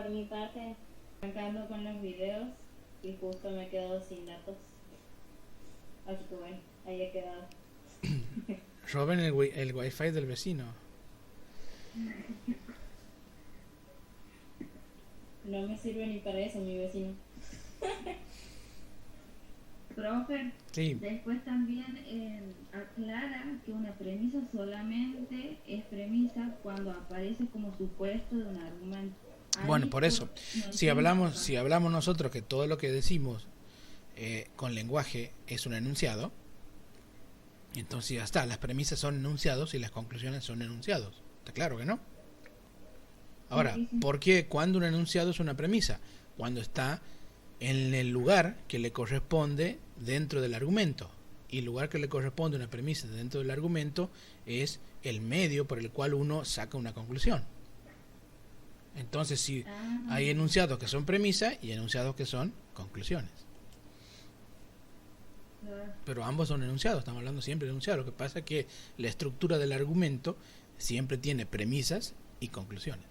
por mi parte, arrancando con los videos y justo me quedo sin datos. Así que bueno, ahí he quedado. Roben el wifi del vecino. No me sirve ni para eso mi vecino. Profe, Sí, después también aclara que una premisa solamente es premisa cuando aparece como supuesto de un argumento. bueno, por eso, No si entiendo, hablamos nosotros que todo lo que decimos con lenguaje es un enunciado, entonces ya está, las premisas son enunciados y las conclusiones son enunciados. ¿Está claro que no? Ahora, sí. ¿por qué cuando un enunciado es una premisa? Cuando está en el lugar que le corresponde dentro del argumento. Y el lugar que le corresponde a una premisa dentro del argumento es el medio por el cual uno saca una conclusión. Entonces, si hay enunciados que son premisas y enunciados que son conclusiones. Pero ambos son enunciados, estamos hablando siempre de enunciados. Lo que pasa es que la estructura del argumento siempre tiene premisas y conclusiones.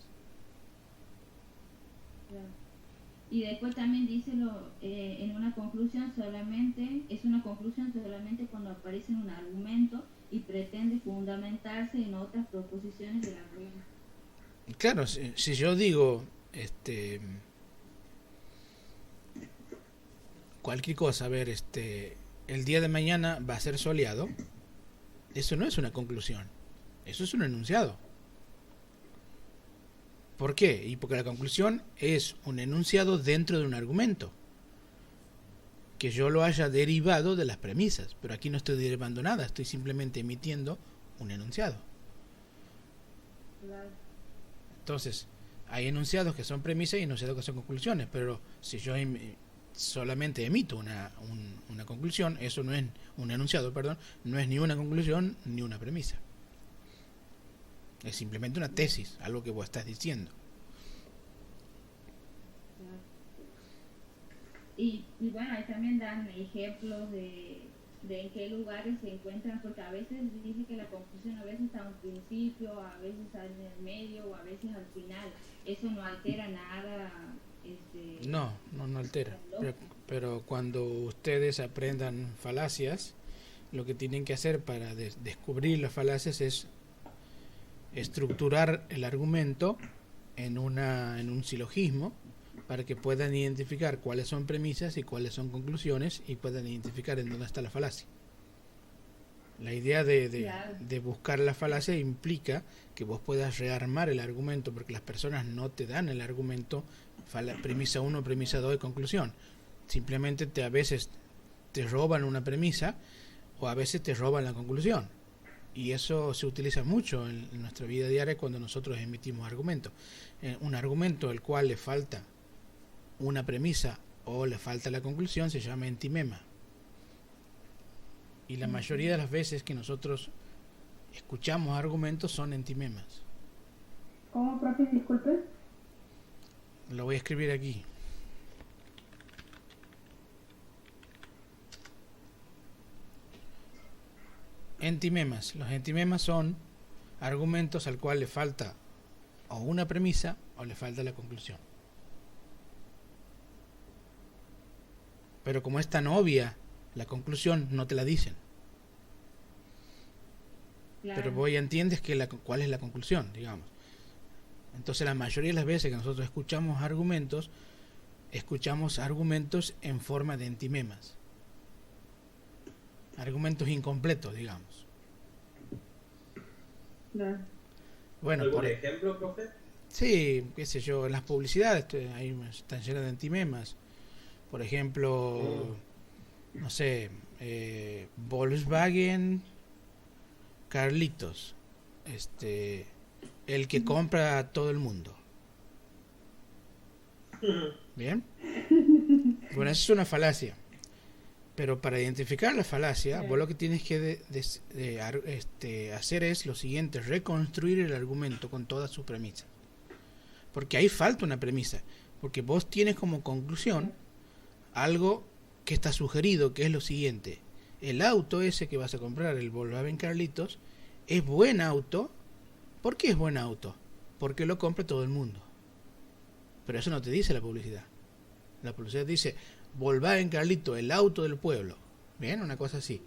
Y después también dice en una conclusión solamente, es una conclusión solamente cuando aparece en un argumento y pretende fundamentarse en otras proposiciones del argumento. Claro, si yo digo cualquier cosa, a ver, el día de mañana va a ser soleado, eso no es una conclusión, eso es un enunciado. ¿Por qué? Y porque la conclusión es un enunciado dentro de un argumento, que yo lo haya derivado de las premisas, pero aquí no estoy derivando nada, estoy simplemente emitiendo un enunciado. Entonces, hay enunciados que son premisas y enunciados que son conclusiones, pero si yo solamente emito una conclusión, eso no es un enunciado, perdón, no es ni una conclusión ni una premisa. Es simplemente una tesis, algo que vos estás diciendo. Y bueno, ahí también dan ejemplos de en qué lugares se encuentran, porque a veces dice que la conclusión a veces está a un principio, a veces está en el medio o a veces al final. Eso no altera nada. No altera. Pero cuando ustedes aprendan falacias, lo que tienen que hacer para descubrir las falacias es estructurar el argumento en un silogismo para que puedan identificar cuáles son premisas y cuáles son conclusiones y puedan identificar en dónde está la falacia. La idea de buscar la falacia implica que vos puedas rearmar el argumento, porque las personas no te dan el argumento premisa 1, premisa 2 y conclusión. Simplemente a veces te roban una premisa o a veces te roban la conclusión. Y eso se utiliza mucho en nuestra vida diaria cuando nosotros emitimos argumentos. Un argumento al cual le falta una premisa o le falta la conclusión se llama entimema. Y la mayoría de las veces que nosotros escuchamos argumentos son entimemas. ¿Cómo, profe? Disculpe. Lo voy a escribir aquí. Entimemas. Los entimemas son argumentos al cual le falta o una premisa o le falta la conclusión. Pero como es tan obvia la conclusión, no te la dicen. Claro. Pero vos ya entiendes cuál es la conclusión, digamos. Entonces la mayoría de las veces que nosotros escuchamos argumentos en forma de entimemas. Argumentos incompletos, digamos. Claro. Bueno, ¿Algún ejemplo, profe? Sí, qué sé yo, en las publicidades ahí están llenas de entimemas. Por ejemplo, no sé, Volkswagen Carlitos, el que compra a todo el mundo. ¿Bien? Bueno, eso es una falacia. Pero para identificar la falacia, vos lo que tienes que hacer es lo siguiente: reconstruir el argumento con todas sus premisas. Porque ahí falta una premisa. Porque vos tienes como conclusión algo que está sugerido, que es lo siguiente: el auto ese que vas a comprar, el Volkswagen Carlitos, es buen auto. ¿Por qué es buen auto? Porque lo compra todo el mundo. Pero eso no te dice la publicidad. La publicidad dice, Volkswagen Carlito, el auto del pueblo. Bien, una cosa así.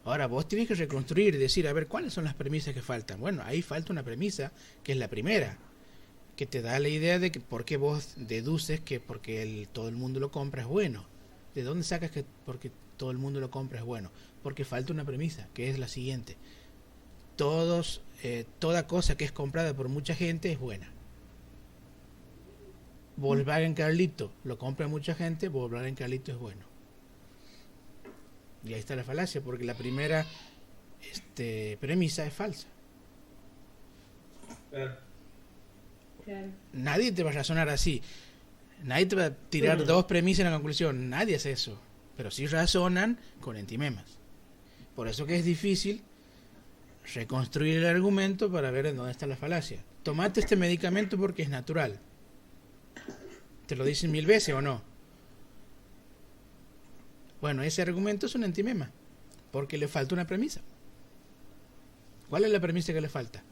Ahora vos tenés que reconstruir y decir, a ver, ¿cuáles son las premisas que faltan? Bueno, ahí falta una premisa, que es la primera, que te da la idea de que por qué vos deduces que porque todo el mundo lo compra es bueno. ¿De dónde sacas que porque todo el mundo lo compra es bueno? Porque falta una premisa, que es la siguiente. Toda cosa que es comprada por mucha gente es buena. Volkswagen Carlito lo compra mucha gente, Volkswagen Carlito es bueno. Y ahí está la falacia, porque la primera premisa es falsa. Claro. Nadie te va a razonar así. Nadie te va a tirar dos premisas en la conclusión. Nadie hace eso. Pero sí razonan con entimemas. Por eso que es difícil reconstruir el argumento para ver en dónde está la falacia. Tomate este medicamento porque es natural. ¿Te lo dicen 1000 veces o no? Bueno, ese argumento es un antimema, porque le falta una premisa. ¿Cuál es la premisa que le falta?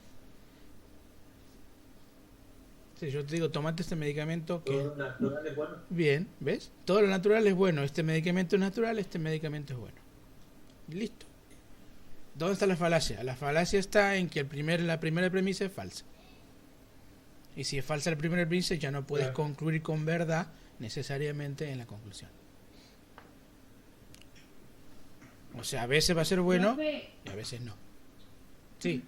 Si yo te digo, tomate este medicamento que... Todo lo natural es bueno. Bien, ¿ves? Todo lo natural es bueno. Este medicamento es natural, este medicamento es bueno. Y listo. ¿Dónde está la falacia? La falacia está en que la primera premisa es falsa. Y si es falsa la primera premisa, ya no puedes concluir con verdad necesariamente en la conclusión. O sea, a veces va a ser bueno Profe, y a veces no. Sí.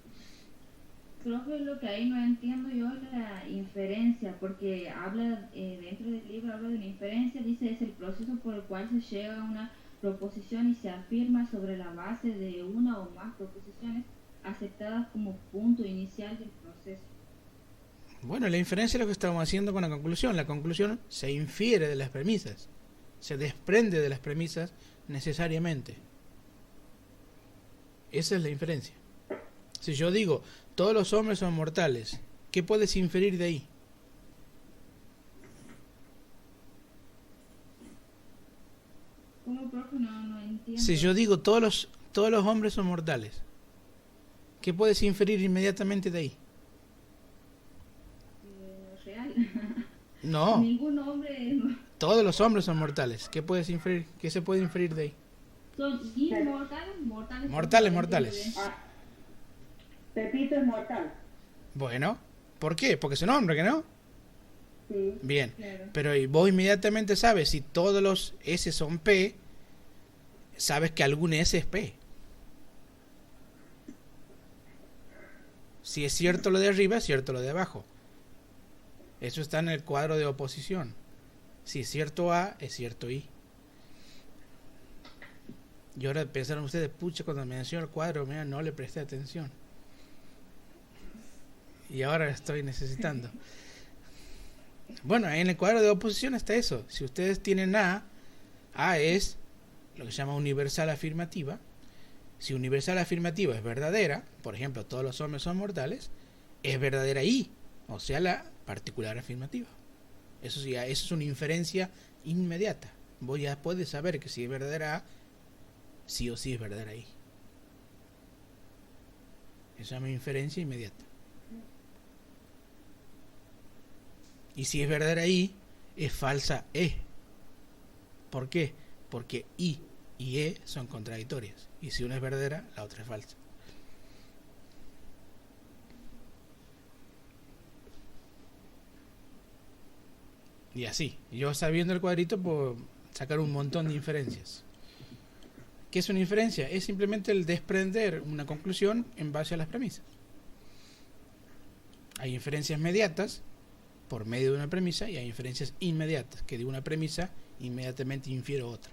profe, lo que ahí no entiendo yo es la inferencia, porque habla, dentro del libro habla de una inferencia, dice es el proceso por el cual se llega a una proposición y se afirma sobre la base de una o más proposiciones aceptadas como punto inicial del proceso. Bueno, la inferencia es lo que estamos haciendo con la conclusión. La conclusión se infiere de las premisas, se desprende de las premisas necesariamente. Esa es la inferencia. Si yo digo, todos los hombres son mortales, ¿qué puedes inferir de ahí? ¿Cómo, profe? No entiendo. Si yo digo, todos los hombres son mortales, ¿qué puedes inferir inmediatamente de ahí? Real. No, Ningún hombre todos los hombres son mortales. ¿Qué puedes inferir? ¿Qué se puede inferir de ahí? son inmortales, Mortales. Pepito es mortal. Bueno, ¿por qué? Porque es un hombre, ¿que no? Sí. Bien, Claro. pero vos inmediatamente sabes, si todos los S son P, sabes que algún S es P. Si es cierto lo de arriba, es cierto lo de abajo. Eso está en el cuadro de oposición. Si es cierto A, es cierto I. Y ahora pensaron ustedes, pucha, cuando me mencionó el cuadro, mira, no le presté atención. Y ahora estoy necesitando. Bueno, en el cuadro de oposición está eso. Si ustedes tienen A es lo que se llama universal afirmativa. Si universal afirmativa es verdadera, por ejemplo, todos los hombres son mortales, es verdadera I, o sea, la particular afirmativa. Eso sí, eso es una inferencia inmediata. Vos ya puedes saber que si es verdadera A, sí o sí es verdadera I. Eso se llama inferencia inmediata. Y si es verdadera I, es falsa E. ¿Por qué? Porque I y E son contradictorias. Y si una es verdadera, la otra es falsa. Y así. Yo sabiendo el cuadrito puedo sacar un montón de inferencias. ¿Qué es una inferencia? Es simplemente el desprender una conclusión en base a las premisas. Hay inferencias mediatas por medio de una premisa y hay inferencias inmediatas, que de una premisa inmediatamente infiero otra.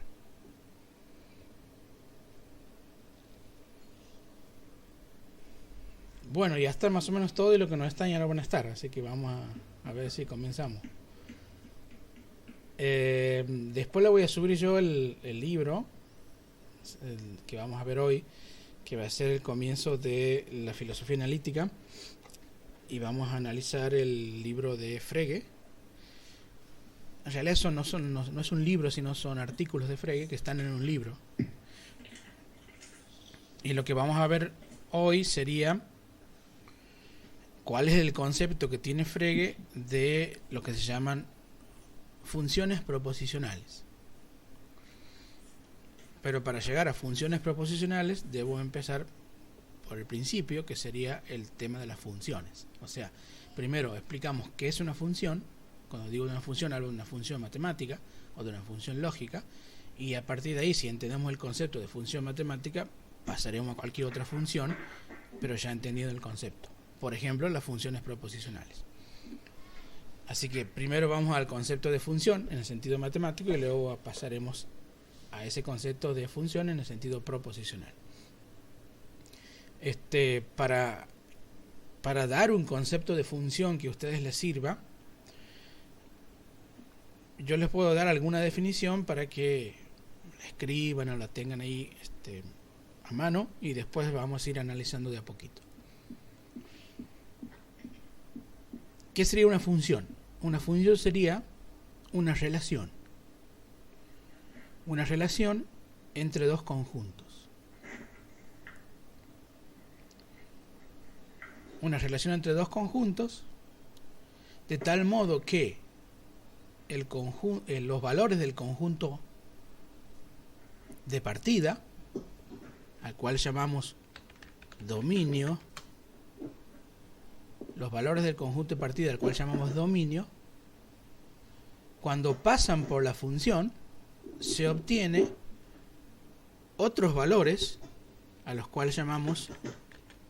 Bueno, ya está más o menos todo y lo que nos está y ahora van a estar, así que vamos a ver si comenzamos. Después le voy a subir yo el libro que vamos a ver hoy, que va a ser el comienzo de la filosofía analítica, y vamos a analizar el libro de Frege. En realidad eso no es un libro, sino son artículos de Frege que están en un libro. Y lo que vamos a ver hoy sería cuál es el concepto que tiene Frege de lo que se llaman funciones proposicionales. Pero para llegar a funciones proposicionales debo empezar por el principio, que sería el tema de las funciones. O sea, primero explicamos qué es una función. Cuando digo una función, hablo de una función matemática o de una función lógica, y a partir de ahí, si entendemos el concepto de función matemática, pasaremos a cualquier otra función, pero ya entendiendo el concepto. Por ejemplo, las funciones proposicionales. Así que primero vamos al concepto de función en el sentido matemático y luego pasaremos a ese concepto de función en el sentido proposicional. Para dar un concepto de función que a ustedes les sirva, yo les puedo dar alguna definición para que la escriban o la tengan ahí a mano, y después vamos a ir analizando de a poquito. ¿Qué sería una función? Una función sería una relación. Una relación entre dos conjuntos. Una relación entre dos conjuntos de tal modo que los valores del conjunto de partida, al cual llamamos dominio, los valores del conjunto de partida al cual llamamos dominio, cuando pasan por la función, se obtiene otros valores a los cuales llamamos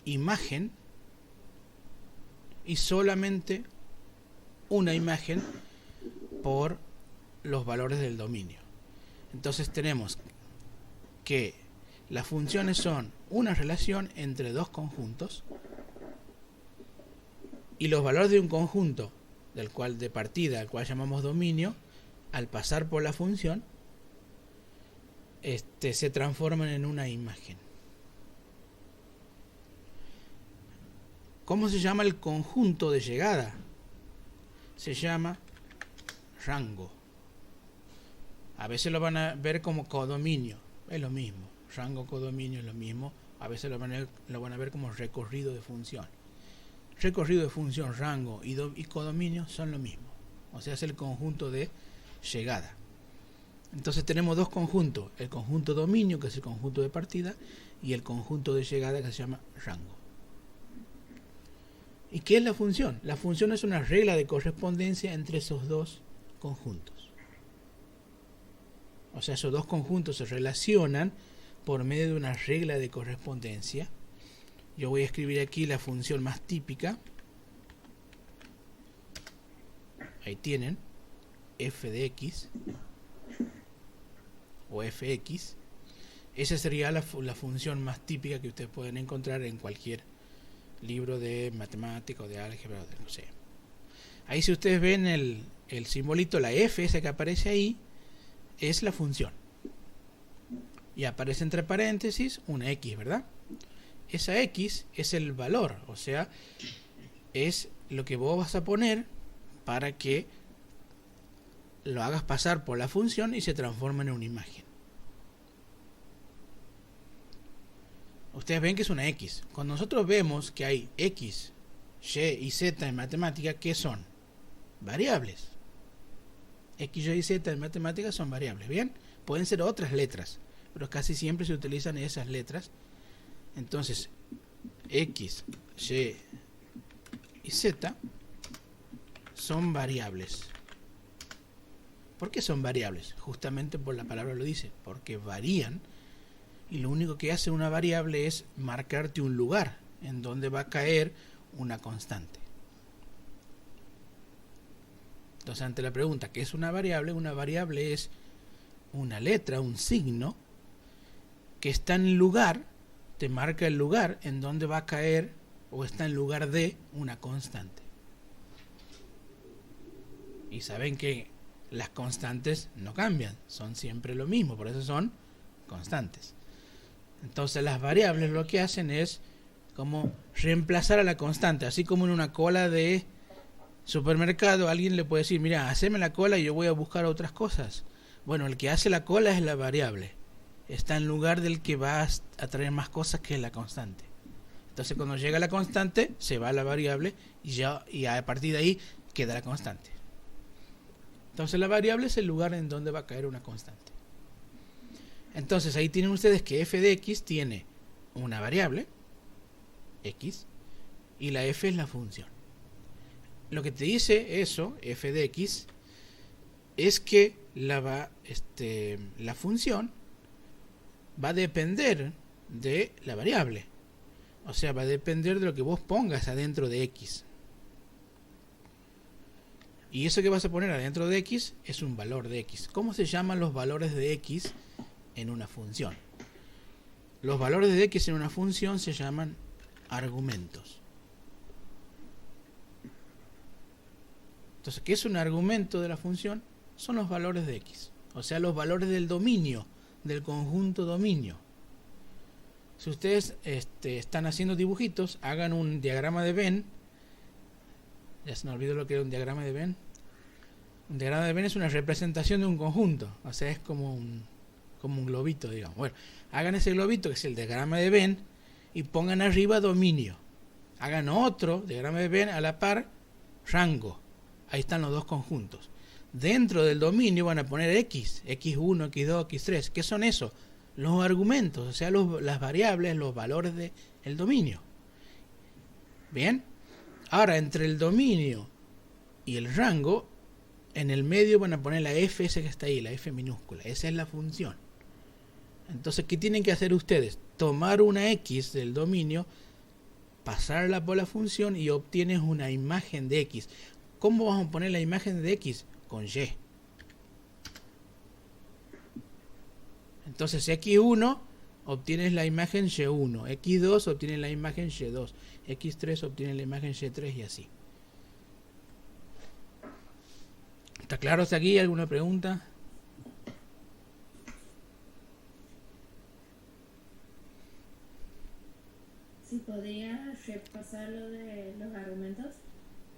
imagen, y solamente una imagen por los valores del dominio. Entonces tenemos que las funciones son una relación entre dos conjuntos, y los valores de un conjunto del cual de partida, al cual llamamos dominio, al pasar por la función, se transforman en una imagen. ¿Cómo se llama el conjunto de llegada? Se llama rango. A veces lo van a ver como codominio, es lo mismo. Rango, codominio es lo mismo. A veces lo van a ver como recorrido de función. Recorrido de función, rango y codominio son lo mismo. O sea, es el conjunto de llegada. Entonces tenemos dos conjuntos: el conjunto dominio, que es el conjunto de partida, y el conjunto de llegada, que se llama rango. ¿Y qué es la función? La función es una regla de correspondencia entre esos dos conjuntos. O sea, esos dos conjuntos se relacionan por medio de una regla de correspondencia. Yo voy a escribir aquí la función más típica. Ahí tienen, f de x o fx. Esa sería la función más típica que ustedes pueden encontrar en cualquier libro de matemática o de álgebra o de no sé. Ahí, si ustedes ven el simbolito, la f, esa que aparece ahí, es la función. Y aparece entre paréntesis una x, ¿verdad? Esa x es el valor, o sea, es lo que vos vas a poner para que lo hagas pasar por la función y se transforme en una imagen. Ustedes ven que es una x. Cuando nosotros vemos que hay x, y y z en matemática, ¿qué son? Variables. X, y y z en matemática son variables. Bien, pueden ser otras letras, pero casi siempre se utilizan esas letras. Entonces, x, y y z son variables. ¿Por qué son variables? Justamente por la palabra lo dice, porque varían, y lo único que hace una variable es marcarte un lugar en donde va a caer una constante. Entonces, ante la pregunta ¿qué es una variable es una letra, un signo que está en el lugar, te marca el lugar en donde va a caer, o está en lugar de una constante. Y saben que las constantes no cambian, son siempre lo mismo, por eso son constantes. Entonces las variables lo que hacen es como reemplazar a la constante, así como en una cola de supermercado alguien le puede decir, mira, haceme la cola y yo voy a buscar otras cosas. Bueno, el que hace la cola es la variable, está en lugar del que va a traer más cosas que la constante. Entonces cuando llega la constante se va a la variable y a partir de ahí queda la constante. Entonces la variable es el lugar en donde va a caer una constante. Entonces ahí tienen ustedes que f de x tiene una variable, x, y la f es la función. Lo que te dice eso, f de x, es que la función va a depender de la variable. O sea, va a depender de lo que vos pongas adentro de x. Y eso que vas a poner adentro de x es un valor de x. ¿Cómo se llaman los valores de x en una función? Los valores de x en una función se llaman argumentos. Entonces, ¿qué es un argumento de la función? Son los valores de x. O sea, los valores del dominio, del conjunto dominio. Si ustedes están haciendo dibujitos, hagan un diagrama de Venn. Ya se me olvidó lo que era un diagrama de Venn. Un diagrama de Venn es una representación de un conjunto. O sea, es como un globito, digamos. Bueno, hagan ese globito, que es el diagrama de Venn, y pongan arriba dominio. Hagan otro diagrama de Venn a la par, rango. Ahí están los dos conjuntos. Dentro del dominio van a poner x, x1, x2, x3. ¿Qué son eso? Los argumentos, o sea, las variables, los valores del dominio. Bien. Ahora, entre el dominio y el rango, en el medio van a poner la f esa que está ahí, la f minúscula. Esa es la función. Entonces, ¿qué tienen que hacer ustedes? Tomar una x del dominio, pasarla por la función y obtienes una imagen de x. ¿Cómo vamos a poner la imagen de x? Con y. Entonces, x1 obtienes la imagen y1, x2 obtienes la imagen y2, x3 obtienes la imagen y3 y así. ¿Está claro hasta aquí? ¿Alguna pregunta? ¿Sí podría repasar lo de los argumentos?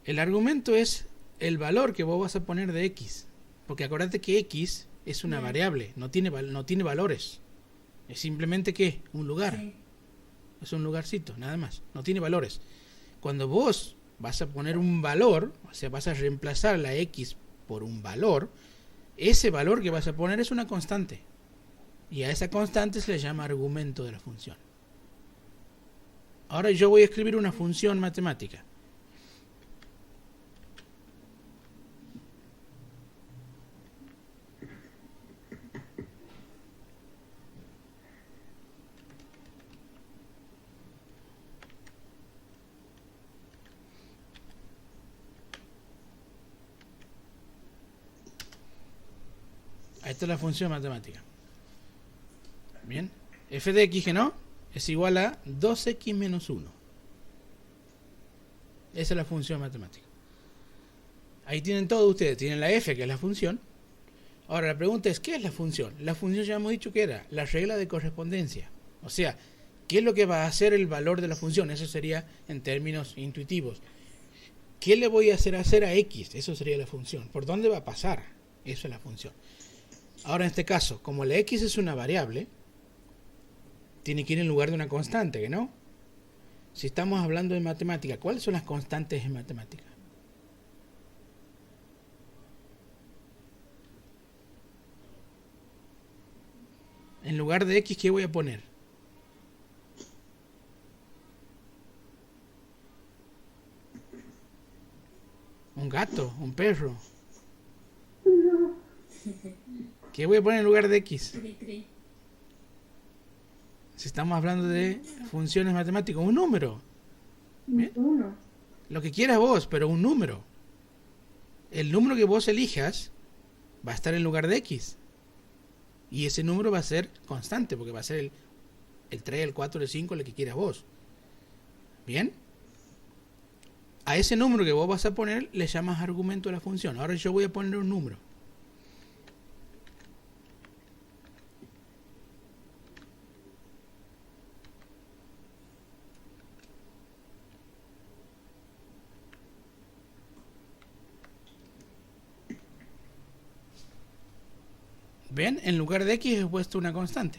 El argumento es el valor que vos vas a poner de x. Porque acuérdate que x es una variable, no tiene valores. Es simplemente ¿qué? Un lugar. Sí. Es un lugarcito, nada más. No tiene valores. Cuando vos vas a poner un valor, o sea, vas a reemplazar la x por un valor, ese valor que vas a poner es una constante. Y a esa constante se le llama argumento de la función. Ahora yo voy a escribir una función matemática. Esta es la función matemática. Bien. F de x, que no, es igual a 2x menos 1. Esa es la función matemática. Ahí tienen todo ustedes. Tienen la f, que es la función. Ahora la pregunta es, ¿qué es la función? La función ya hemos dicho que era la regla de correspondencia. O sea, ¿qué es lo que va a hacer el valor de la función? Eso sería en términos intuitivos. ¿Qué le voy a hacer a x? Eso sería la función. ¿Por dónde va a pasar? Eso es la función. Ahora en este caso, como la x es una variable, tiene que ir en lugar de una constante, ¿que no? Si estamos hablando de matemática, ¿cuáles son las constantes en matemática? En lugar de x, ¿qué voy a poner? ¿Un gato? ¿Un perro? ¿Qué voy a poner en lugar de x? Si estamos hablando de funciones matemáticas, un número. ¿Bien? Uno. Lo que quieras vos, pero un número. El número que vos elijas va a estar en lugar de x. Y ese número va a ser constante, porque va a ser el 3, el 4, el 5, el que quieras vos. ¿Bien? A ese número que vos vas a poner le llamas argumento de la función. Ahora yo voy a poner un número. ¿Ven? En lugar de x he puesto una constante.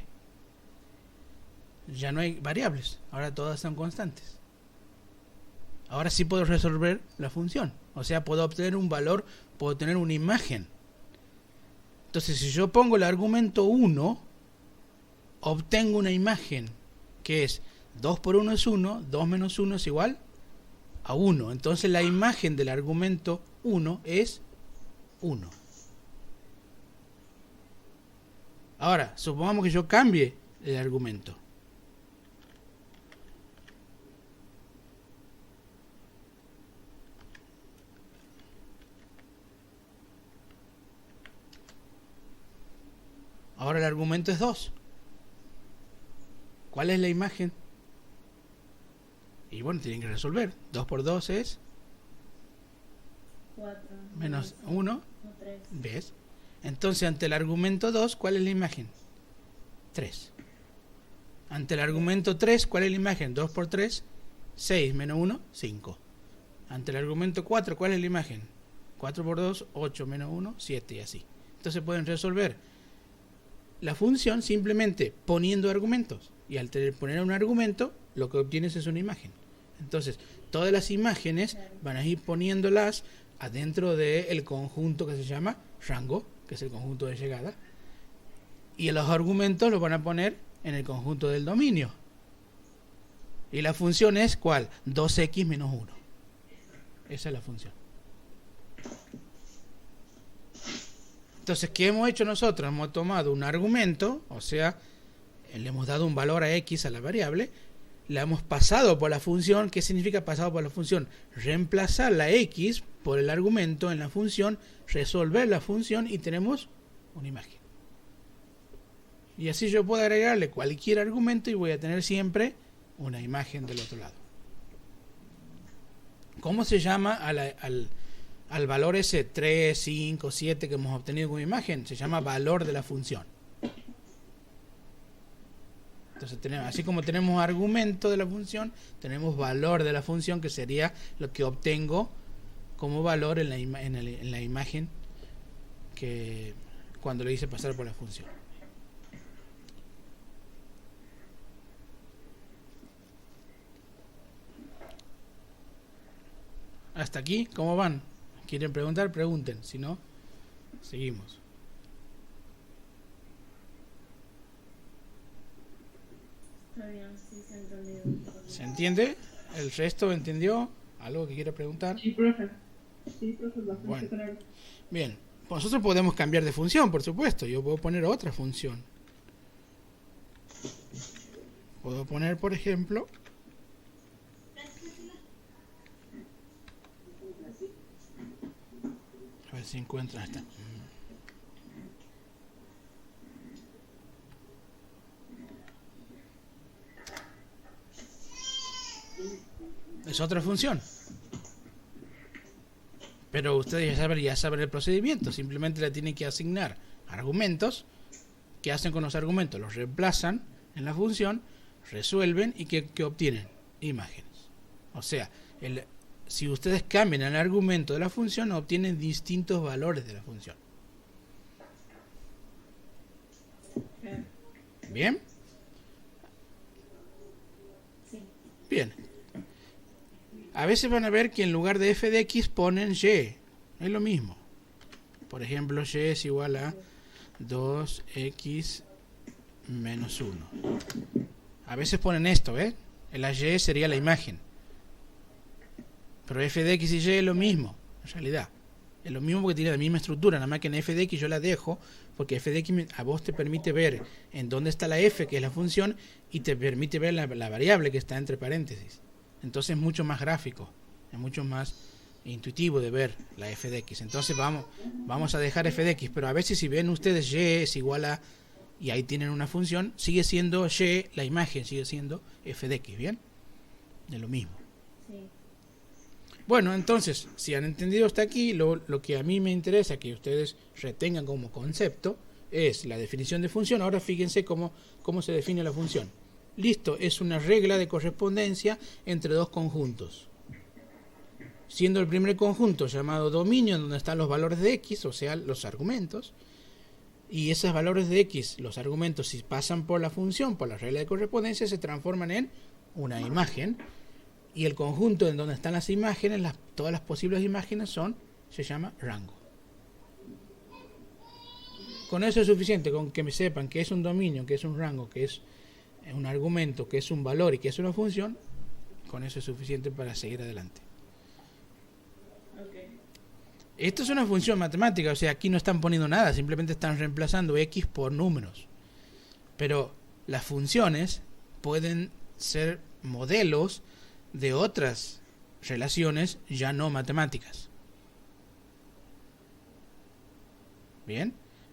Ya no hay variables. Ahora todas son constantes. Ahora sí puedo resolver la función. O sea, puedo obtener un valor, puedo tener una imagen Entonces, si yo pongo el argumento 1, obtengo una imagen que es 2 por 1 es 1, 2 menos 1 es igual a 1. Entonces la imagen del argumento 1 es 1. Ahora, supongamos que yo cambie el argumento. Ahora el argumento es 2. ¿Cuál es la imagen? Y bueno, tienen que resolver. 2 por 2 es 4. menos 1. 3. ¿Ves? Entonces, ante el argumento 2, ¿cuál es la imagen? 3. Ante el argumento 3, ¿cuál es la imagen? 2 por 3, 6 menos 1, 5. Ante el argumento 4, ¿cuál es la imagen? 4 por 2, 8 menos 1, 7 y así. Entonces pueden resolver la función simplemente poniendo argumentos. Y al poner un argumento, lo que obtienes es una imagen. Entonces, todas las imágenes van a ir poniéndolas adentro del conjunto que se llama rango, que es el conjunto de llegada. Y los argumentos los van a poner en el conjunto del dominio. Y la función es ¿cuál? 2x menos 1. Esa es la función. Entonces, ¿qué hemos hecho nosotros? Hemos tomado un argumento, o sea, le hemos dado un valor a x a la variable, la hemos pasado por la función. ¿Qué significa pasado por la función? Reemplazar la x por el argumento en la función, resolver la función y tenemos una imagen. Y así yo puedo agregarle cualquier argumento y voy a tener siempre una imagen del otro lado. ¿Cómo se llama al valor ese 3, 5, 7 que hemos obtenido como imagen? Se llama valor de la función. Entonces tenemos, así como tenemos argumento de la función, tenemos valor de la función, que sería lo que obtengo como valor en la imagen que cuando le hice pasar por la función. Hasta aquí, ¿cómo van? ¿Quieren preguntar? Pregunten, si no, seguimos. Está bien, sí se entendió. ¿Se entiende? ¿El resto entendió? ¿Algo que quiera preguntar? Sí, profe. Sí, profe, bastante Bueno. claro. Bien, nosotros podemos cambiar de función, por supuesto. Yo puedo poner otra función. Puedo poner, por ejemplo, a ver si encuentran esta. Es otra función. Pero ustedes ya saben el procedimiento. Simplemente le tienen que asignar argumentos. ¿Qué hacen con los argumentos? Los reemplazan en la función, resuelven y ¿qué obtienen? Imágenes. O sea, si ustedes cambian el argumento de la función, obtienen distintos valores de la función. ¿Bien? Sí. Bien. A veces van a ver que en lugar de f de x ponen y. Es lo mismo. Por ejemplo, y es igual a 2x menos 1. A veces ponen esto, ¿ves? La y sería la imagen. Pero f de x y y es lo mismo, en realidad. Es lo mismo porque tiene la misma estructura, nada más que en f de x yo la dejo, porque f de x a vos te permite ver en dónde está la f, que es la función, y te permite ver la variable que está entre paréntesis. Entonces es mucho más gráfico, es mucho más intuitivo de ver la f de x. Entonces vamos a dejar f de x, pero a veces si ven ustedes y es igual a, y ahí tienen una función, sigue siendo y, la imagen sigue siendo f de x, ¿bien? Es lo mismo. Sí. Bueno, entonces, si han entendido hasta aquí, lo que a mí me interesa que ustedes retengan como concepto es la definición de función. Ahora fíjense cómo se define la función. Listo, es una regla de correspondencia entre dos conjuntos. Siendo el primer conjunto llamado dominio, en donde están los valores de x, o sea, los argumentos. Y esos valores de x, los argumentos, si pasan por la función, por la regla de correspondencia, se transforman en una imagen. Y el conjunto en donde están las imágenes, todas las posibles imágenes se llama rango. Con eso es suficiente, con que me sepan que es un dominio, que es un rango, que es un argumento, que es un valor y que es una función, con eso es suficiente para seguir adelante. Ok. Esto es una función matemática, o sea, aquí no están poniendo nada, simplemente están reemplazando x por números. Pero las funciones pueden ser modelos de otras relaciones ya no matemáticas. Bien,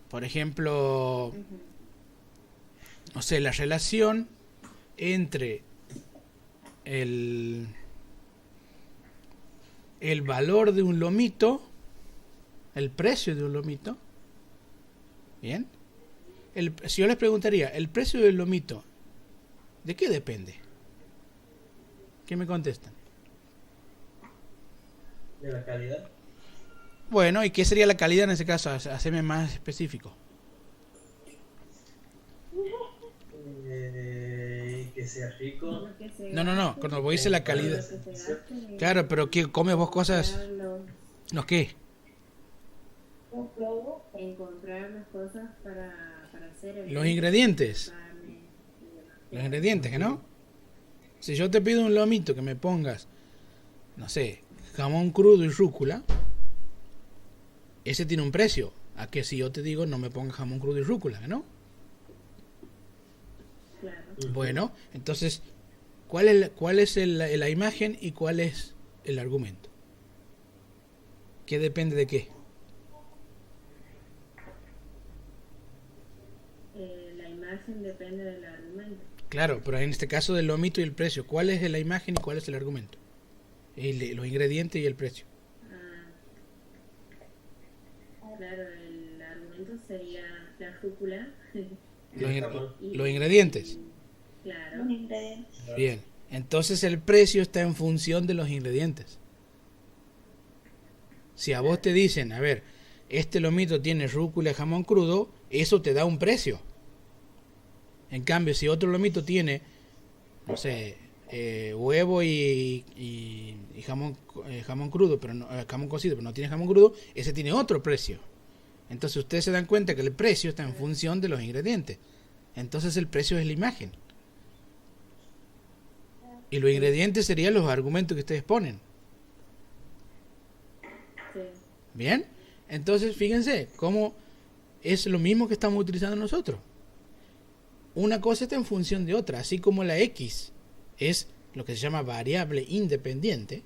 por ejemplo, no sé, la relación entre el valor de un lomito, el precio de un lomito. Bien, si yo les preguntaría, ¿el precio del lomito de qué depende? ¿Qué me contestan? De la calidad. Bueno, ¿y qué sería la calidad en ese caso? Haceme más específico. Que sea rico. Lo que se No, gaste, cuando vos dices la calidad. lo que se gaste en Claro, pero ¿qué comes vos cosas? Comprar los- ¿No qué? encontrar las cosas para hacer el Los ingredientes. carne y demás. Los ingredientes, ¿no? Si yo te pido un lomito que me pongas, no sé, jamón crudo y rúcula, ese tiene un precio. A que si yo te digo no me pongas jamón crudo y rúcula, ¿no? Claro. Bueno, entonces, ¿cuál es la imagen y cuál es el argumento? ¿Qué depende de qué? La imagen depende del argumento. Claro, pero en este caso del lomito y el precio, ¿cuál es la imagen y cuál es el argumento? Los ingredientes y el precio. Claro, el argumento sería la rúcula. Los ingredientes. Claro. Un ingrediente. Bien, entonces el precio está en función de los ingredientes. Si a vos te dicen, a ver, este lomito tiene rúcula y jamón crudo, eso te da un precio. En cambio, si otro lomito tiene, no sé, huevo y jamón crudo, pero no, jamón cocido, pero no tiene jamón crudo, ese tiene otro precio. Entonces ustedes se dan cuenta que el precio está en función de los ingredientes. Entonces el precio es la imagen. Y los ingredientes serían los argumentos que ustedes ponen. Sí. Bien, entonces fíjense cómo es lo mismo que estamos utilizando nosotros. Una cosa está en función de otra, así como la X es lo que se llama variable independiente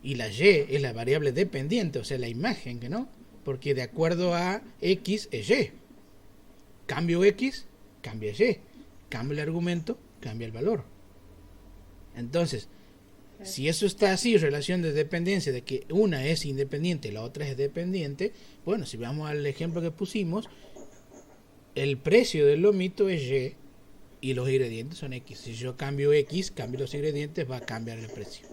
y la Y es la variable dependiente, o sea, la imagen, que no, porque de acuerdo a X es Y. Cambio X, cambia Y. Cambia el argumento, cambia el valor. Entonces, si eso está así, relación de dependencia, de que una es independiente y la otra es dependiente, bueno, si vamos al ejemplo que pusimos, el precio del lomito es Y y los ingredientes son X. Si yo cambio X, cambio los ingredientes, va a cambiar el precio.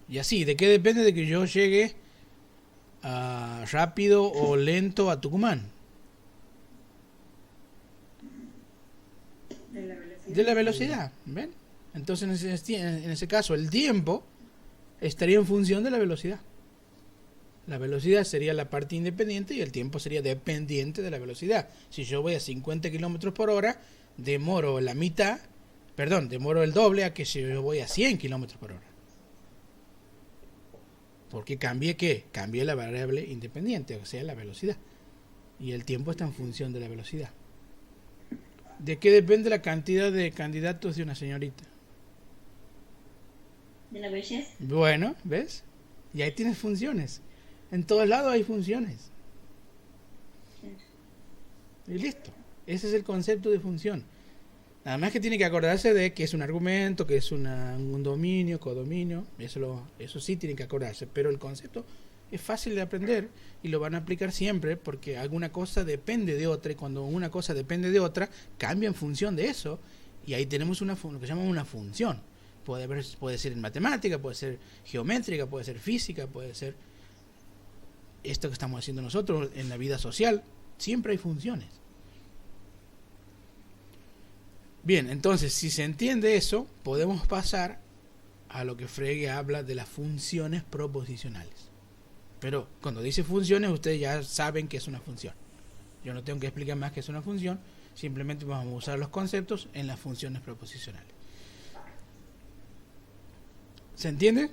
Y así, ¿de qué depende de que yo llegue rápido o lento a Tucumán? De la velocidad. De la velocidad, ¿ven? Entonces en ese caso el tiempo estaría en función de la velocidad. La velocidad sería la parte independiente y el tiempo sería dependiente de la velocidad. Si yo voy a 50 kilómetros por hora, demoro la mitad, demoro el doble a que si yo voy a 100 kilómetros por hora. Porque cambié ¿qué? Cambié la variable independiente, o sea, la velocidad. Y el tiempo está en función de la velocidad. ¿De qué depende la cantidad de candidatos de una señorita? De la belleza. Bueno, ¿ves? Y ahí tienes funciones. En todos lados hay funciones. Y listo. Ese es el concepto de función. Nada más que tiene que acordarse de que es un argumento, que es un dominio, codominio. Eso sí tiene que acordarse. Pero el concepto es fácil de aprender y lo van a aplicar siempre porque alguna cosa depende de otra. Y cuando una cosa depende de otra, cambia en función de eso. Y ahí tenemos lo que se llama una función. Puede ser en matemática, puede ser geométrica, puede ser física, puede ser esto que estamos haciendo nosotros en la vida social. Siempre hay funciones. Bien, entonces si se entiende eso, podemos pasar a lo que Frege habla de las funciones proposicionales. Pero cuando dice funciones, ustedes ya saben que es una función. Yo no tengo que explicar más que es una función, simplemente vamos a usar los conceptos en las funciones proposicionales. ¿Se entiende?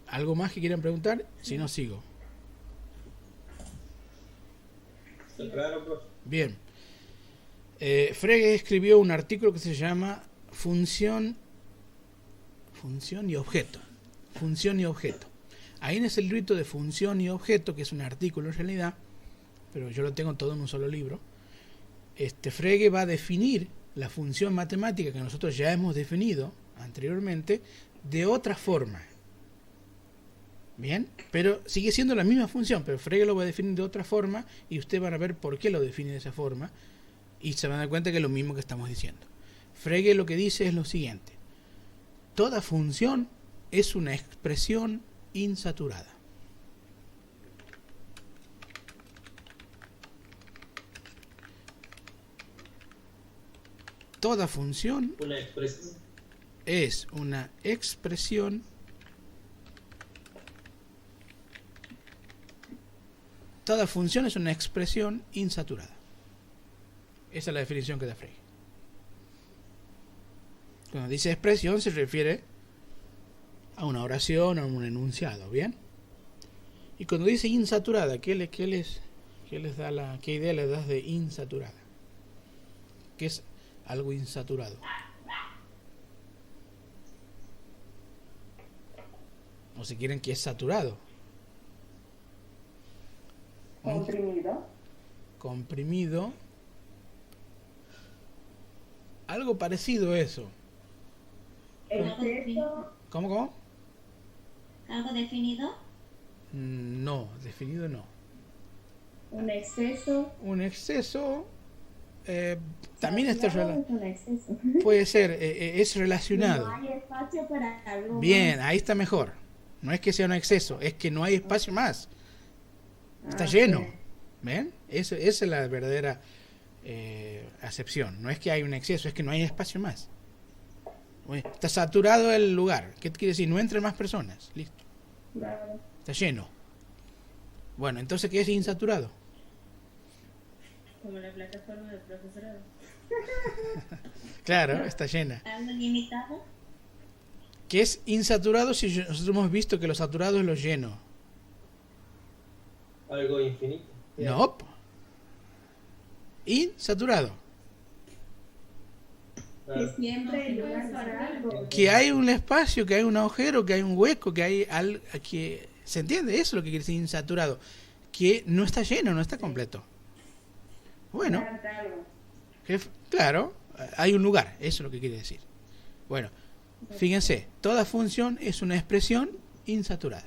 ¿Algo más que quieran preguntar? Si no, sigo. ¿Está claro, profe? Bien. Frege escribió un artículo que se llama Función y objeto. Función y objeto. Ahí en ese librito de función y objeto, que es un artículo en realidad, pero yo lo tengo todo en un solo libro, Frege va a definir la función matemática que nosotros ya hemos definido anteriormente de otra forma. Bien, pero sigue siendo la misma función, pero Frege lo va a definir de otra forma y ustedes van a ver por qué lo define de esa forma y se van a dar cuenta que es lo mismo que estamos diciendo. Frege lo que dice es lo siguiente: toda función es una expresión insaturada. Toda función Una expresión. es una expresión toda función es una expresión insaturada. Esa es la definición que da Frege. Cuando dice expresión se refiere a una oración o a un enunciado, ¿bien? Y cuando dice insaturada, ¿qué idea le das de insaturada? ¿Qué es algo insaturado? O si quieren, ¿qué es saturado? Comprimido. Comprimido. Algo parecido a eso. Exceso. ¿Cómo? ¿Algo definido? No, definido no. Un exceso. Un exceso también está Saturado es un exceso. puede ser, es relacionado. No hay espacio para algo Bien, más. ahí está mejor. No es que sea un exceso, es que no hay espacio más. Está Ah, lleno. ok. ¿Ven? Esa es la verdadera acepción. No es que hay un exceso, es que no hay espacio más. Oye, está saturado el lugar. ¿Qué quiere decir? No entran más personas. Listo. Claro. Está lleno. Bueno, entonces, ¿qué es insaturado? Como la plataforma del profesorado. Claro, está llena. ¿Algo limitado? ¿Qué es insaturado si nosotros hemos visto que lo saturado es lo lleno? Algo infinito. No. Insaturado. Que siempre hay lugar para algo. Que hay un espacio, que hay un agujero, que hay un hueco, que hay algo que... ¿Se entiende? Eso es lo que quiere decir insaturado. Que no está lleno, no está completo. Bueno, Falta algo. claro, hay un lugar, eso es lo que quiere decir. Bueno, fíjense, toda función es una expresión insaturada.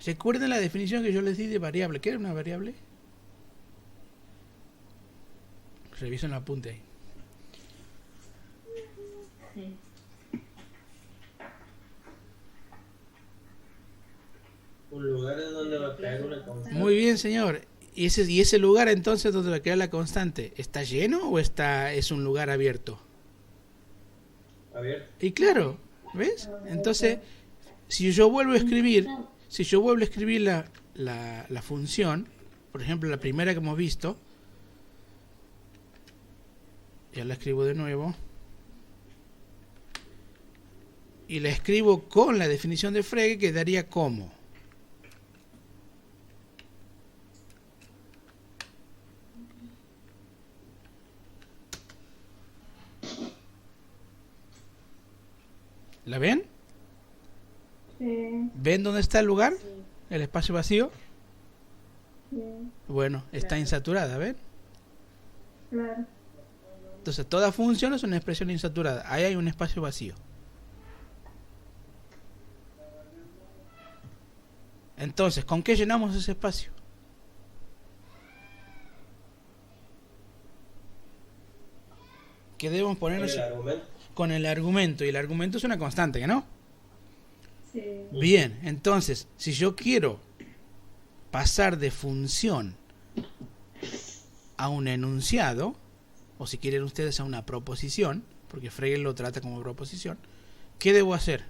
¿Recuerdan la definición que yo les di de variable? ¿Qué era una variable? Revisen el apunte ahí. Sí. Un lugar en donde va a caer una constante. Muy bien, señor. ¿Y ese lugar entonces donde va a quedar la constante, está lleno o es un lugar abierto? Abierto. Y claro, ¿ves? Entonces, si yo vuelvo a escribir la función, por ejemplo, la primera que hemos visto, ya la escribo de nuevo, y la escribo con la definición de Frege, quedaría como. ¿La ven? Sí, ¿Ven dónde está el lugar? El espacio vacío. sí, Bueno, está insaturada, ¿ven? claro. Entonces, toda función es una expresión insaturada. Ahí hay un espacio vacío. Entonces, ¿con qué llenamos ese espacio? ¿Qué debemos Con poner? el argumento. Con el argumento. Y el argumento es una constante, ¿que no? Sí. Bien, entonces, si yo quiero pasar de función a un enunciado, o si quieren ustedes a una proposición, porque Frege lo trata como proposición, ¿qué debo hacer?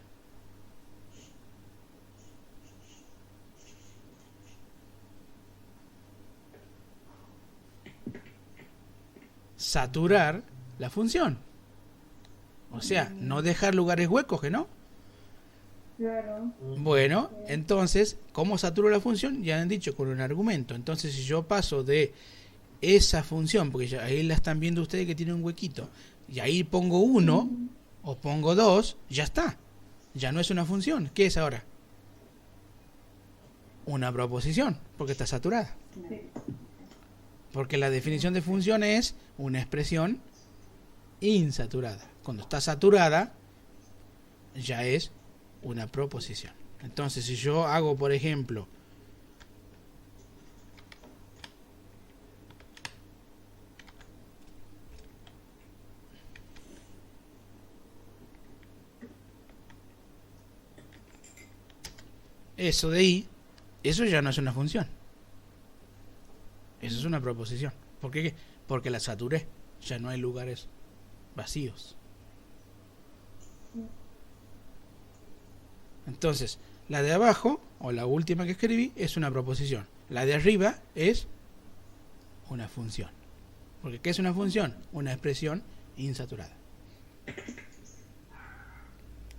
saturar la función. O sea, no dejar lugares huecos, ¿que no? Claro. Bueno, entonces, ¿cómo saturo la función? Ya han dicho, con un argumento. Entonces, si yo paso de esa función, porque ya ahí la están viendo ustedes que tiene un huequito, y ahí pongo 1 o pongo 2, ya está. Ya no es una función. ¿Qué es ahora? Una proposición, porque está saturada. Sí. Porque la definición de función es una expresión insaturada. Cuando está saturada, ya es una proposición. Entonces, si yo hago, por ejemplo, eso de ahí, eso ya no es una función. Eso es una proposición. ¿Por qué? Porque la saturé. Ya no hay lugares vacíos. Entonces, la de abajo, o la última que escribí, es una proposición. La de arriba es una función. Porque ¿qué es una función? Una expresión insaturada.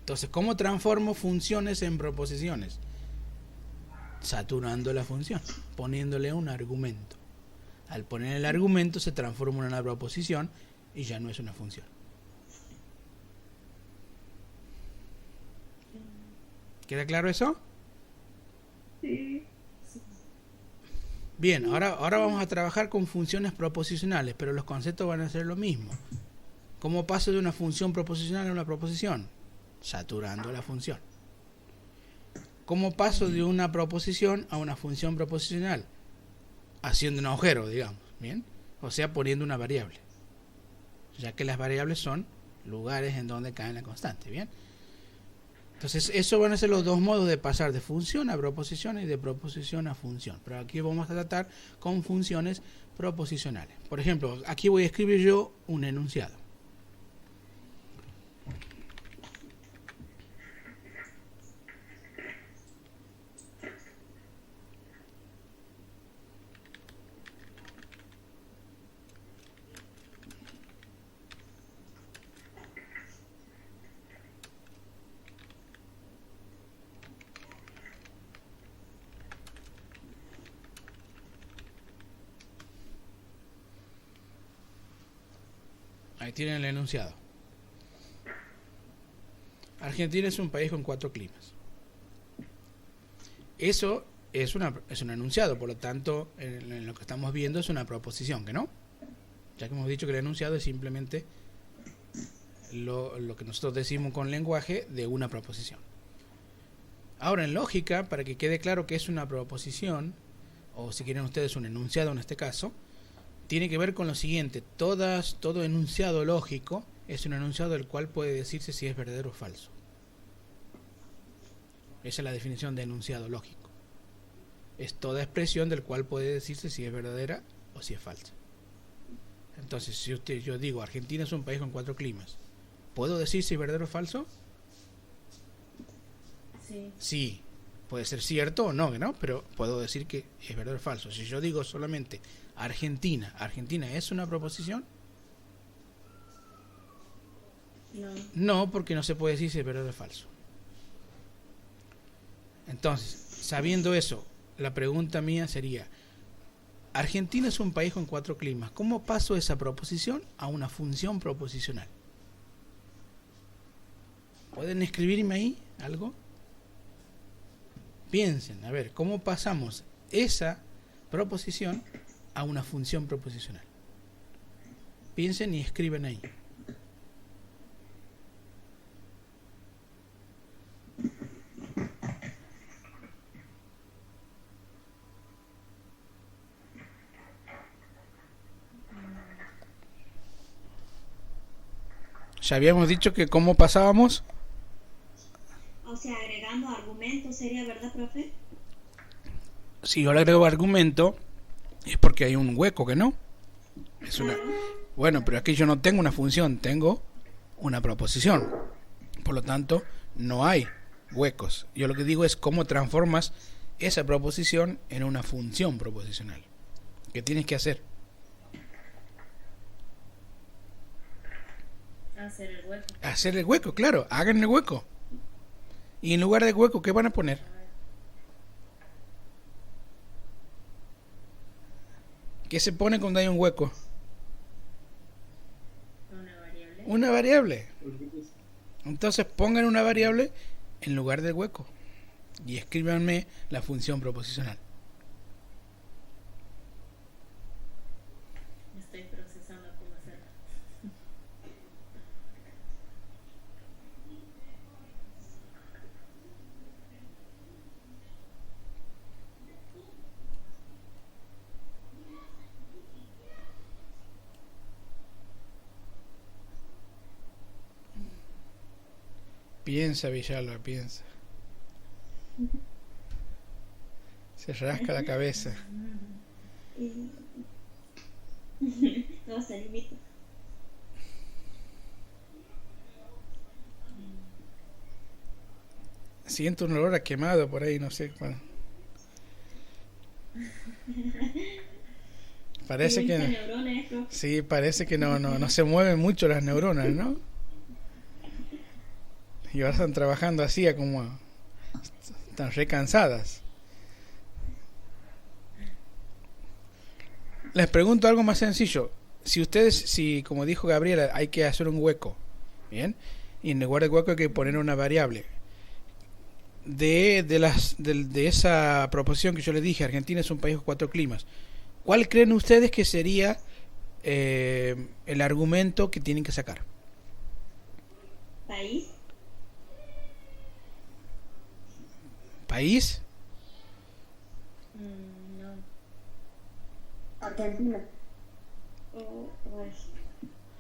Entonces, ¿cómo transformo funciones en proposiciones? Saturando la función, poniéndole un argumento. Al poner el argumento se transforma en una proposición y ya no es una función. ¿Queda claro eso? Sí. Bien, ahora vamos a trabajar con funciones proposicionales, pero los conceptos van a ser lo mismo. ¿Cómo paso de una función proposicional a una proposición? Saturando la función. ¿Cómo paso de una proposición a una función proposicional? Haciendo un agujero, digamos, ¿bien? O sea, poniendo una variable. Ya que las variables son lugares en donde cae la constante, ¿bien? Entonces, eso van a ser los dos modos de pasar de función a proposición y de proposición a función. Pero aquí vamos a tratar con funciones proposicionales. Por ejemplo, aquí voy a escribir yo un enunciado. Ahí tienen el enunciado. Argentina es un país con 4 climas. Eso es un enunciado, por lo tanto, en lo que estamos viendo es una proposición, ¿que no? Ya que hemos dicho que el enunciado es simplemente lo que nosotros decimos con lenguaje de una proposición. Ahora, en lógica, para que quede claro que es una proposición, o si quieren ustedes un enunciado en este caso, tiene que ver con lo siguiente: todo enunciado lógico es un enunciado del cual puede decirse si es verdadero o falso. Esa es la definición de enunciado lógico. Es toda expresión del cual puede decirse si es verdadera o si es falsa. Entonces, si yo digo Argentina es un país con 4 climas, ¿puedo decir si es verdadero o falso? Sí. Sí, puede ser cierto o no, ¿no? Pero puedo decir que es verdadero o falso. Si yo digo solamente ¿Argentina es una proposición? No. No, porque no se puede decir si es verdadero o falso. Entonces, sabiendo eso, la pregunta mía sería: Argentina es un país con 4 climas. ¿Cómo paso esa proposición a una función proposicional? ¿Pueden escribirme ahí algo? Piensen, a ver, ¿cómo pasamos esa proposición a una función proposicional? Piensen y escriben ahí. Ya habíamos dicho que cómo pasábamos. O sea, agregando argumentos, ¿sería verdad, profe? Si yo le agrego argumento, es porque hay un hueco, ¿que no? Es una... Bueno, pero aquí yo no tengo una función, tengo una proposición. Por lo tanto, no hay huecos. Yo lo que digo es cómo transformas esa proposición en una función proposicional. ¿Qué tienes que hacer? Hacer el hueco. Hacer el hueco, claro, hagan el hueco. Y en lugar de hueco, ¿qué van a poner? ¿Qué se pone cuando hay un hueco? Una variable. Una variable. Entonces pongan una variable en lugar del hueco. Y escríbanme la función proposicional. Estoy procesando cómo hacerlo. Piensa, Villalba, piensa. Se rasca la cabeza. No se limita. Siento un olor a quemado por ahí, no sé. Bueno. Parece que Neuronas, ¿no? sí, parece que no se mueven mucho las neuronas, ¿no? Y ahora están trabajando así, como están recansadas. Les pregunto algo más sencillo. Si como dijo Gabriela, hay que hacer un hueco, ¿bien? Y en lugar del hueco hay que poner una variable. De esa proposición que yo les dije, Argentina es un país con 4 climas. ¿Cuál creen ustedes que sería el argumento que tienen que sacar? País. ¿País? No. Argentina.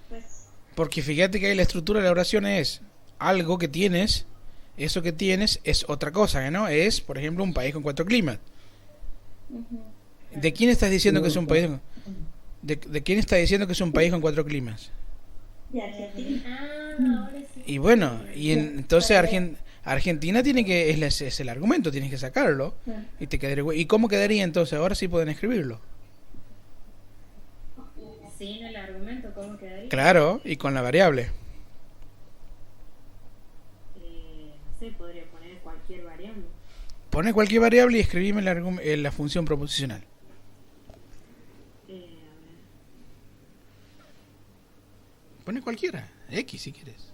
Pues Porque fíjate que ahí la estructura de la oración es algo que tienes, eso que tienes es otra cosa, ¿no? Es, por ejemplo, un país con 4 climas. ¿De quién estás diciendo que es un país? ¿De quién está diciendo que es un país con 4 climas? de Argentina. Ah, ahora sí. Y bueno, entonces Argentina tiene que es el argumento, tienes que sacarlo y te quedaría. ¿Y cómo quedaría entonces? Ahora sí pueden escribirlo. Sin el argumento, ¿cómo quedaría? Claro, y con la variable. No sé, podría poner cualquier variable. Pone cualquier variable y escribime la función proposicional. A ver. Pone cualquiera, X si quieres.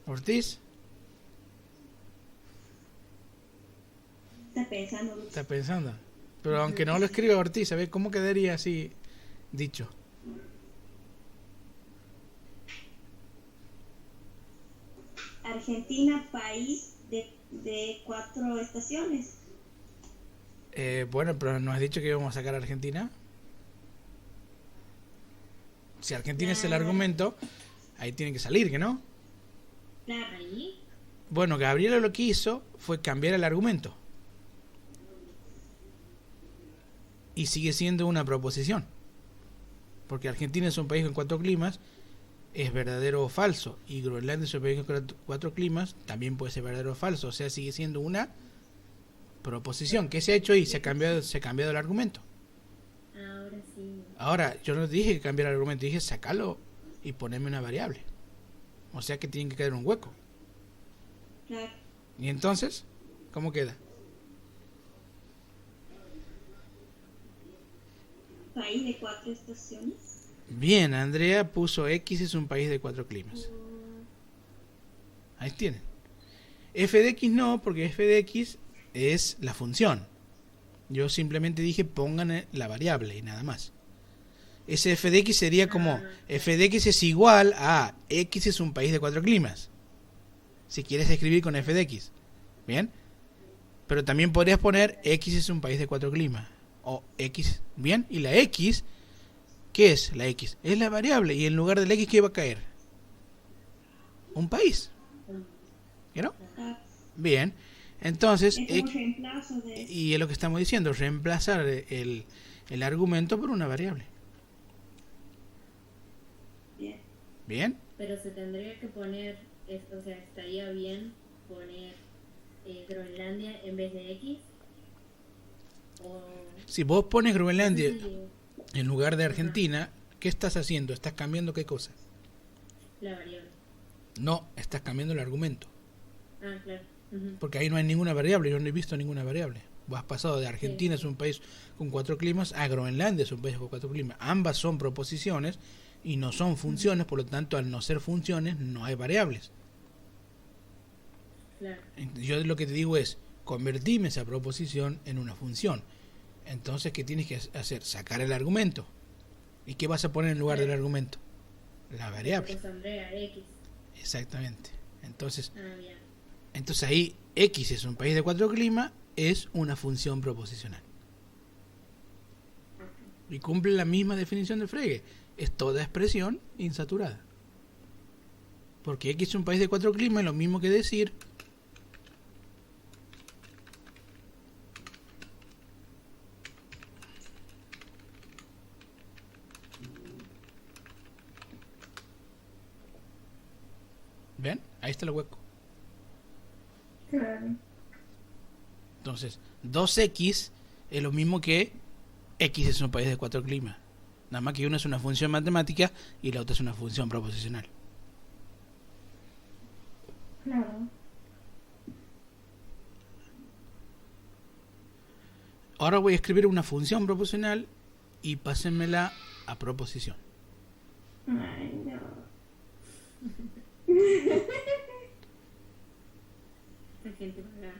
Ortiz, Está pensando. Luz. está pensando. Pero aunque no lo escriba Ortiz, a ver cómo quedaría así dicho. Argentina, país de 4 estaciones. Bueno, pero ¿no has dicho que íbamos a sacar a Argentina? Si Argentina es el argumento, ahí tiene que salir, ¿que no? Claro. Ahí. Bueno, Gabriela lo que hizo fue cambiar el argumento. Y sigue siendo una proposición. Porque Argentina es un país con 4 climas, es verdadero o falso. Y Groenlandia es un país con 4 climas, también puede ser verdadero o falso. O sea, sigue siendo una proposición. ¿Qué se ha hecho ahí? Se ha cambiado el argumento. Ahora sí. Ahora, yo no dije que cambiara el argumento, dije sacarlo y ponerme una variable. O sea que tiene que quedar un hueco. Claro. ¿Y entonces? ¿Cómo queda? País de 4 estaciones. Bien, Andrea puso X es un país de 4 climas. Ahí tienen. F de X no, porque F de X es la función. Yo simplemente dije pongan la variable y nada más. Ese F de X sería como F de X es igual a X es un país de 4 climas. Si quieres escribir con F de X. Bien. Pero también podrías poner X es un país de 4 climas. O X. Bien. Y la X, ¿qué es la X? Es la variable. Y en lugar del X, ¿qué va a caer? Un país. ¿No? Ah, Bien. Entonces, es como reemplazo de eso. y es lo que estamos diciendo, reemplazar el argumento por una variable. Bien. Bien. Pero se tendría que poner, o sea, estaría bien poner Groenlandia en vez de X. O... Si vos pones Groenlandia Sí, en lugar de Argentina, ¿qué estás haciendo? ¿Estás cambiando qué cosa? la variable. No, estás cambiando el argumento. Ah, claro. Ujú. Porque ahí no hay ninguna variable, yo no he visto ninguna variable. Vos has pasado de Argentina, Sí. es un país con 4 climas, a Groenlandia es un país con 4 climas. Ambas son proposiciones y no son funciones, por lo tanto, al no ser funciones, no hay variables. Claro. Yo lo que te digo es, convertime esa proposición en una función. Entonces, ¿qué tienes que hacer? Sacar el argumento. ¿Y qué vas a poner en lugar del argumento? La variable. Pues Andrea, X. Exactamente. Entonces, Ah, bien. ahí X es un país de 4 climas, es una función proposicional. Y cumple la misma definición de Frege. Es toda expresión insaturada. Porque X es un país de 4 climas es lo mismo que decir ¿ven? Ahí está el hueco. Claro. Entonces, 2X es lo mismo que X es un país de 4 climas. Nada más que una es una función matemática y la otra es una función proposicional. Claro. Ahora voy a escribir una función proposicional y pásenmela a proposición. Ay, no. La gente paga.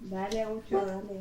Dale, Aucho, dale.